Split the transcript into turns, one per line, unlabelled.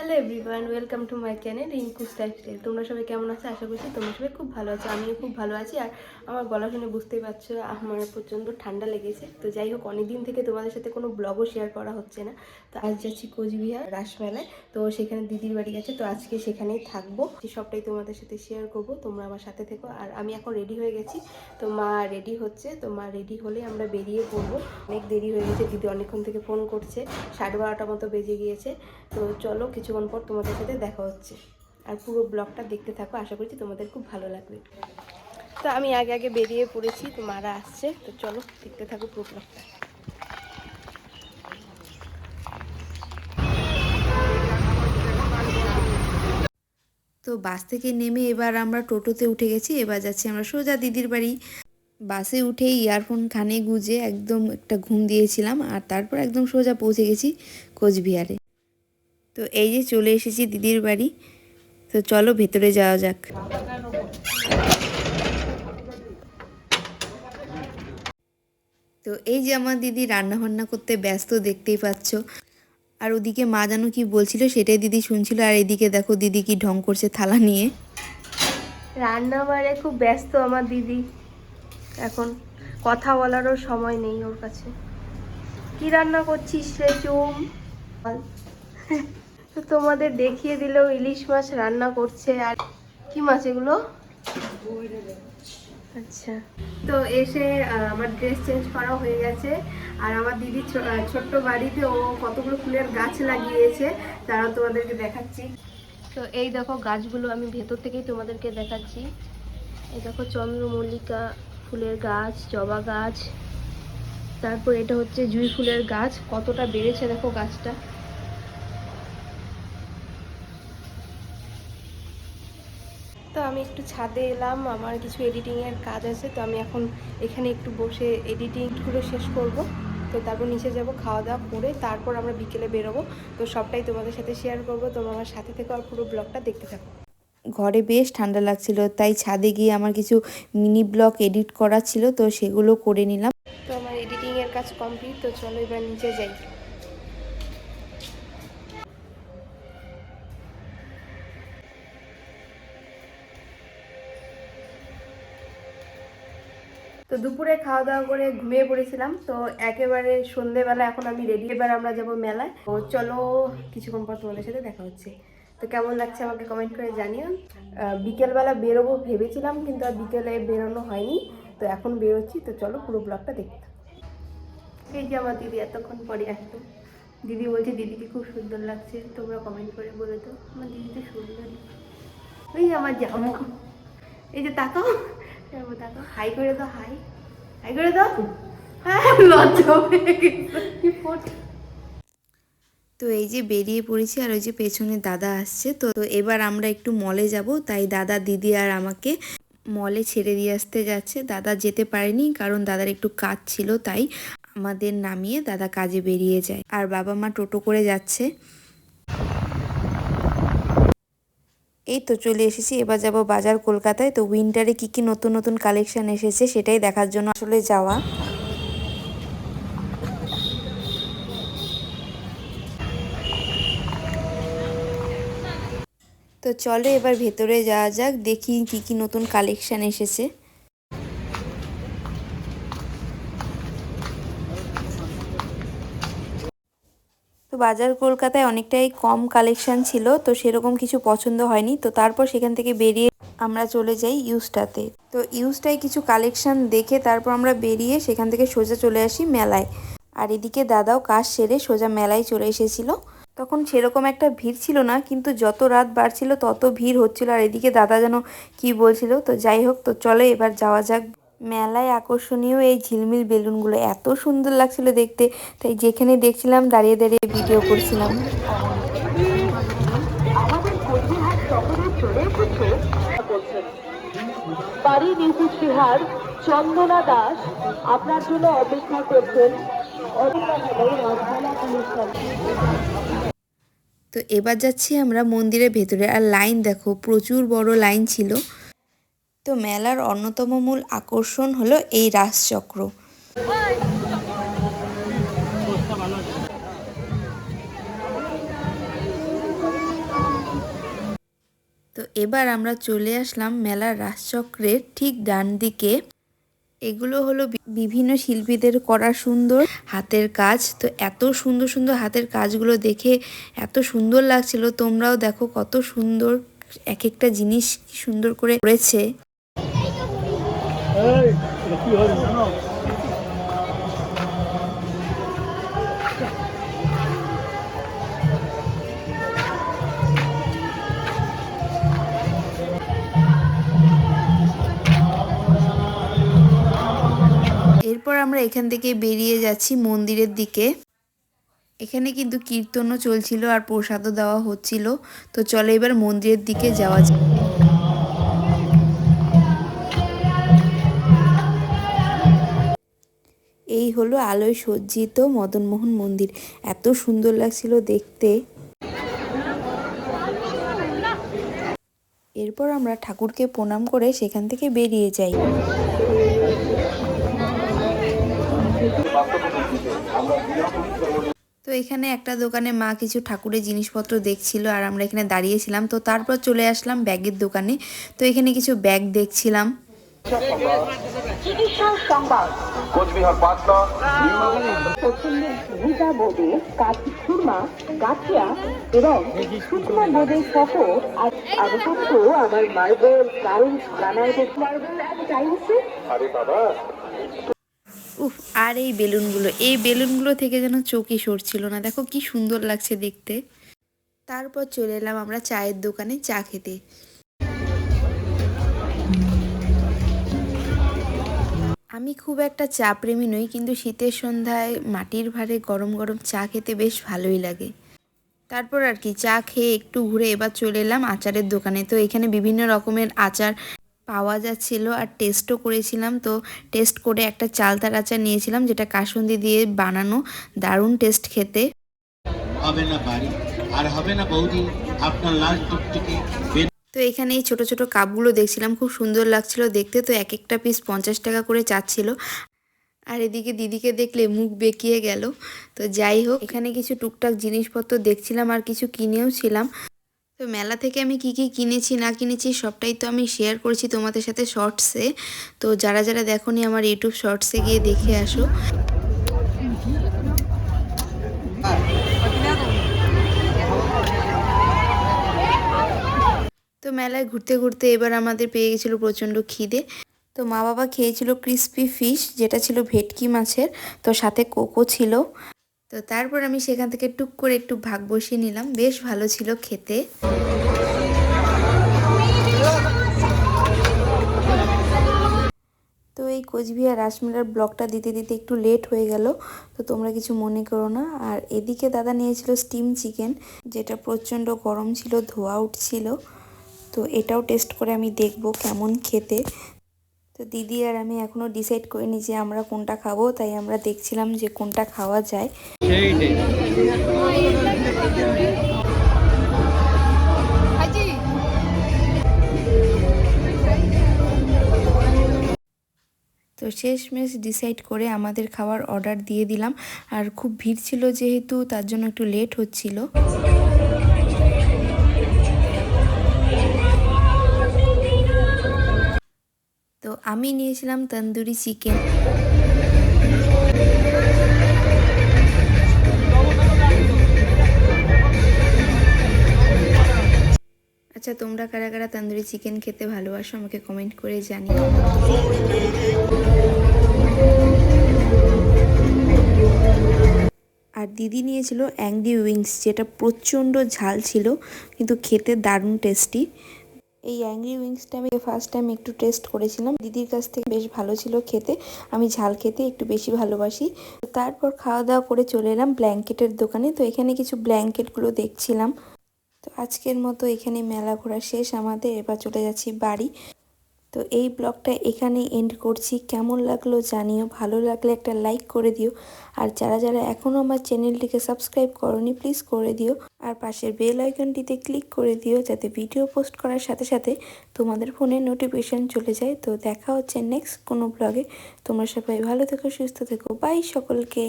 Hello everyone, welcome to my channel Rinku's lifestyle. তোমরা সবাই কেমন আছো? আশা করছি তোমরা সবাই খুব ভালো আছো। আমিও খুব ভালো আছি। আর আমার গলা শুনে বুঝতেই পারছো আমার প্রচণ্ড ঠান্ডা লেগেছে। তো যাই হোক, অনেকদিন থেকে তোমাদের সাথে কোনো ব্লগও শেয়ার করা হচ্ছে না। তো আজ যাচ্ছি কোচবিহার রাসমেলায়। তো সেখানে দিদির বাড়ি গেছে, তো আজকে সেখানেই থাকবো। সবটাই তোমাদের সাথে শেয়ার করবো, তোমরা আমার সাথে থেকো। আর আমি এখন রেডি হয়ে গেছি, তো মা রেডি হচ্ছে। তো মা রেডি হলে আমরা বেরিয়ে পড়বো। অনেক দেরি হয়ে গেছে, দিদি অনেকক্ষণ থেকে ফোন করছে, 12:30 মতো বেজে গিয়েছে। তো চলো, কিছুক্ষণ পর তোমাদের সাথে দেখা হচ্ছে। আর পুরো ব্লগটা দেখতে থাকো, আশা করছি তোমাদের খুব ভালো লাগবে। তো আমি আগে আগে বেরিয়ে পড়েছি, তো মারা আসছে। তো চলো দেখতে থাকো পুরো ব্লগটা।
তো বাস থেকে নেমে এবার আমরা টোটোতে উঠে গেছি। এবার যাচ্ছি আমরা সোজা দিদির বাড়ি। বাসে উঠেই ইয়ারফোন কানে গুঁজে একদম একটা ঘুম দিয়েছিলাম, আর তারপর একদম সোজা পৌঁছে গেছি কোচবিহারে। তো এই যে চলে এসেছি দিদির বাড়ি। তো চলো ভেতরে যাওয়া যাক। তো এই যে আমার দিদি রান্না বান্না করতে ব্যস্ত, দেখতেই পাচ্ছ। আর ওদিকে মা যেন কি বলছিল সেটাই দিদি শুনছিল। আর এদিকে দেখো দিদি কি ঢং করছে থালা নিয়ে।
রান্না বাড়ে খুব ব্যস্ত আমার দিদি, এখন কথা বলারও সময় নেই ওর কাছে। কি রান্না করছিস রে চুম? তো তোমাদের দেখিয়ে দিলেও ইলিশ মাছ রান্না করছে। আর কি মাছ এগুলো? আচ্ছা। তো এসে আমার ড্রেস চেঞ্জ করা হয়ে গেছে। আর আমার দিদি ছোট্ট বাড়িতে ও কতগুলো ফুলের গাছ লাগিয়েছে, তারা তোমাদেরকে দেখাচ্ছি। তো এই দেখো গাছগুলো আমি ভেতর থেকেই তোমাদেরকে দেখাচ্ছি। এই দেখো চন্দ্রমল্লিকা ফুলের গাছ, জবা গাছ, তারপর এটা হচ্ছে জুঁই ফুলের গাছ। কতটা বেড়েছে দেখো গাছটা। তো আমি একটু ছাদে এলাম, আমার কিছু এডিটিংয়ের কাজ আছে। তো আমি এখন এখানে একটু বসে এডিটিংগুলো শেষ করব। তো তারপর নিচে যাব, খাওয়া দাওয়া করে তারপর আমরা বিকেলে বেরোবো। তো সবটাই তোমাদের সাথে শেয়ার করব, তোমরা আমার সাথে থেকে আর পুরো ব্লগটা দেখতে থাকো।
ঘরে বেশ ঠান্ডা লাগছিল, তাই ছাদে গিয়ে আমার কিছু মিনি ব্লগ এডিট করা ছিল, তো সেগুলো করে নিলাম।
তো আমার এডিটিংয়ের কাজ কমপ্লিট। তো চলো এবার নিচে যাই। তো দুপুরে খাওয়া দাওয়া করে ঘুমিয়ে পড়েছিলাম। তো একেবারে সন্ধেবেলা এখন আমি রেডি, এবার আমরা যাব মেলায়। তো চলো কিছুক্ষণ পর তোমাদের সাথে দেখা হচ্ছে। তো কেমন লাগছে আমাকে কমেন্ট করে জানিও। বিকেলবেলা বেরোবো ভেবেছিলাম, কিন্তু আর বিকেলে বেরোনো হয়নি। তো এখন বেরোচ্ছি। তো চলো পুরো ব্লগটা দেখতে থাকো। এই যে আমার দিদি এতক্ষণ পরে আসতো। দিদি বলছে দিদিকে খুব সুন্দর লাগছে, তোমরা কমেন্ট করে বলে তো আমার দিদি তো সুন্দর। ওই আমার জামু, এই যে তাকাও, তাকাও, হাই করে দাও, হাই হাই করে দাও। হ্যাঁ, লজ্জা পেয়ে গেছে।
তো এই যে বেরিয়ে পড়েছি, আর ওই যে পেছনে দাদা আসছে। তো এবার আমরা একটু মলে যাব, তাই দাদা দিদি আর আমাকে মলে ছেড়ে দিয়ে আসতে যাচ্ছে। দাদা যেতে পারেনি, কারণ দাদার একটু কাজ ছিল, তাই আমাদের নামিয়ে দাদা কাজে বেরিয়ে যায়। আর বাবা মা টোটো করে যাচ্ছে। এই তো চলে এসেছি, এবার যাব বাজার কলকাতায়। তো উইন্টারে কি কি নতুন নতুন কালেকশন এসেছে সেটাই দেখার জন্য আসলে যাওয়া। তো চলো এবার ভেতরে যাওয়া যাক, দেখি কি কি নতুন কালেকশন এসেছে। তো বাজার কলকাতায় অনেকটাই কম কালেকশন ছিল, তো সেরকম কিছু পছন্দ হয়নি। তো তারপর সেখান থেকে বেরিয়ে আমরা চলে যাই ইউজটাতে। তো ইউজটায় কিছু কালেকশন দেখে তারপর আমরা বেরিয়ে সেখান থেকে সোজা চলে আসি মেলায়। আর এদিকে দাদাও কাজ সেরে সোজা মেলায় চলে এসেছিল। তখন সেরকম একটা ভিড় ছিল না, কিন্তু যত রাত বাড়ছিল তত ভিড় হচ্ছিল। আর এদিকে দাদা যেন কি বলছিল। তো যাই হোক, তো চলে এবার যাওয়া যাক। মেলায় আকর্ষণীয় এই ঝিলমিল বেলুনগুলো এত সুন্দর লাগছিল দেখতে, তাই যেখানে দেখছিলাম দাঁড়িয়ে দাঁড়িয়ে ভিডিও করছিলাম।
আমাদের কোচবিহার শহরে চলে এসেছে বাড়ি নিকুচবিহার চন্দনা দাস আপনার জন্য অপেক্ষা করছেন।
তো এবার যাচ্ছি আমরা মন্দিরের ভেতরে। আর লাইন দেখো, প্রচুর বড় লাইন ছিল। তো মেলার অন্যতম মূল আকর্ষণ হলো এই রাসচক্র। এবার আমরা চলে আসলাম মেলার রাসচক্রের ঠিক ডান দিকে। এগুলো হলো বিভিন্ন শিল্পীদের করা সুন্দর হাতের কাজ। তো এত সুন্দর সুন্দর হাতের কাজগুলো দেখে এত সুন্দর লাগছিল। তোমরাও দেখো কত সুন্দর এক একটা জিনিস কি সুন্দর করে করেছে। এরপর আমরা এখান থেকে বেরিয়ে যাচ্ছি মন্দিরের দিকে। এখানে কিন্তু কীর্তনও চলছিল আর প্রসাদও দেওয়া হচ্ছিল। তো চলো এবার মন্দিরের দিকে যাওয়া যাক। এই হলো আলোয় সজ্জিত মদনমোহন মন্দির। এত সুন্দর লাগছিল দেখতে। এরপর আমরা ঠাকুরকে প্রণাম করে সেখান থেকে বেরিয়ে যাই। তো এখানে একটা দোকানে মা কিছু ঠাকুরের জিনিসপত্র দেখছিল আর আমরা এখানে দাঁড়িয়েছিলাম। তো তারপর চলে আসলাম ব্যাগের দোকানে। তো এখানে কিছু ব্যাগ দেখছিলাম।
চিকিৎসার সংবাদ কোচবিহার পাটনা পছন্দের ভিজা বোঁদে কাঠি খুরমা গাঠিয়া এবং শুকনো বোঁদে সফর আর আবশ্যক আমার মার্বেল টাইলস গ্রানাইটের মার্বেল অ্যান্ড টাইলসে আরে বাবা।
উফ, আর এই বেলুনগুলো থেকে যেন চোখই সরছিল না। দেখো কি সুন্দর লাগছে দেখতে। তারপর চলে এলাম আমরা চায়ের দোকানে চা খেতে। আমি খুব একটা চা প্রেমী নই, কিন্তু শীতের সন্ধ্যায় মাটির ভাঁড়ে গরম গরম চা খেতে বেশ ভালোই লাগে। তারপর আর কি চা খেয়ে একটু ঘুরে এবার চলে এলাম আচারের দোকানে। তো এখানে বিভিন্ন রকমের আচার পাওয়া যাচ্ছিল আর টেস্টও করেছিলাম। তো টেস্ট করে একটা চালতার আচার নিয়েছিলাম, যেটা কাসুন্দি দিয়ে বানানো, দারুণ টেস্ট খেতে।
হবে না বাড়ি আর হবে না বৌদি আপনার লাল টুকটুকে।
তো এখানে এই ছোট ছোট কাপগুলো দেখছিলাম, খুব সুন্দর লাগছিল দেখতে। তো এক একটা পিস 50 টাকা করে চাচ্ছিল। আর এদিকে দিদিকে দেখলে মুখ বেঁকিয়ে গেল। তো যাই হোক, এখানে কিছু টুকটাক জিনিসপত্র দেখছিলাম আর কিছু কিনেও ছিলাম। তো মেলা থেকে আমি কি কি কিনেছি না কিনেছি সবটাই তো আমি শেয়ার করেছি তোমাদের সাথে শর্টসে। তো যারা যারা দেখোনি আমার ইউটিউব শর্টসে গিয়ে দেখে আসো। তো মেলায় ঘুরতে ঘুরতে এবার আমাদের পেয়ে গেছিলো প্রচণ্ড খিদে। তো মা বাবা খেয়েছিল ক্রিসপি ফিশ, যেটা ছিল ভেটকি মাছের। তো সাথে কোকো ছিল। তো তারপর আমি সেখান থেকে টুক করে একটু ভাগ বসিয়ে নিলাম, বেশ ভালো ছিল খেতে। তো এই কোচবিহার রাসমেলার ব্লগটা দিতে দিতে একটু লেট হয়ে গেল, তো তোমরা কিছু মনে করো না। আর এদিকে দাদা নিয়েছিল স্টিম চিকেন, যেটা প্রচণ্ড গরম ছিল, ধোয়া উঠছিল। তো এটাও টেস্ট করে আমি দেখব কেমন খেতে। তো দিদি আর আমি এখনও ডিসাইড করিনি যে আমরা কোনটা খাবো, তাই আমরা দেখছিলাম যে কোনটা খাওয়া যায়। তো শেষমেশ ডিসাইড করে আমাদের খাবার অর্ডার দিয়ে দিলাম। আর খুব ভিড় ছিল যেহেতু, তার জন্য একটু লেট হচ্ছিল। তো আমি নিয়েছিলাম তন্দুরি চিকেন। আচ্ছা, তোমরা কারা কারা তন্দুরি চিকেন খেতে ভালোবাসো আমাকে কমেন্ট করে জানিও। আর দিদি নিয়েছিল অ্যাংরি উইংস, যেটা প্রচণ্ড ঝাল ছিল কিন্তু খেতে দারুণ টেস্টি। এই অ্যাংরি উইংসটা আমি ফার্স্ট টাইম একটু টেস্ট করেছিলাম দিদির কাছ থেকে, বেশ ভালো ছিল খেতে। আমি ঝাল খেতে একটু বেশি ভালোবাসি। তারপর খাওয়া দাওয়া করে চলে এলাম ব্ল্যাঙ্কেটের দোকানে। তো এখানে কিছু ব্ল্যাঙ্কেটগুলো দেখছিলাম। তো আজকের মতো এখানে মেলা ঘোরা শেষ আমাদের, এবার চলে যাচ্ছি বাড়ি। তো এই ব্লগটা এখানেই এন্ড করছি। কেমন লাগলো জানিও, ভালো লাগলে একটা লাইক করে দিও। আর যারা যারা এখনও আমার চ্যানেলটিকে সাবস্ক্রাইব করোনি প্লিজ করে দিও। আর পাশের বেল আইকনটিতে ক্লিক করে দিও, যাতে ভিডিও পোস্ট করার সাথে সাথে তোমাদের ফোনে নোটিফিকেশান চলে যায়। তো দেখা হচ্ছে নেক্সট কোনো ব্লগে। তোমরা সবাই ভালো থেকো, সুস্থ থেকো, বাই সকলকে।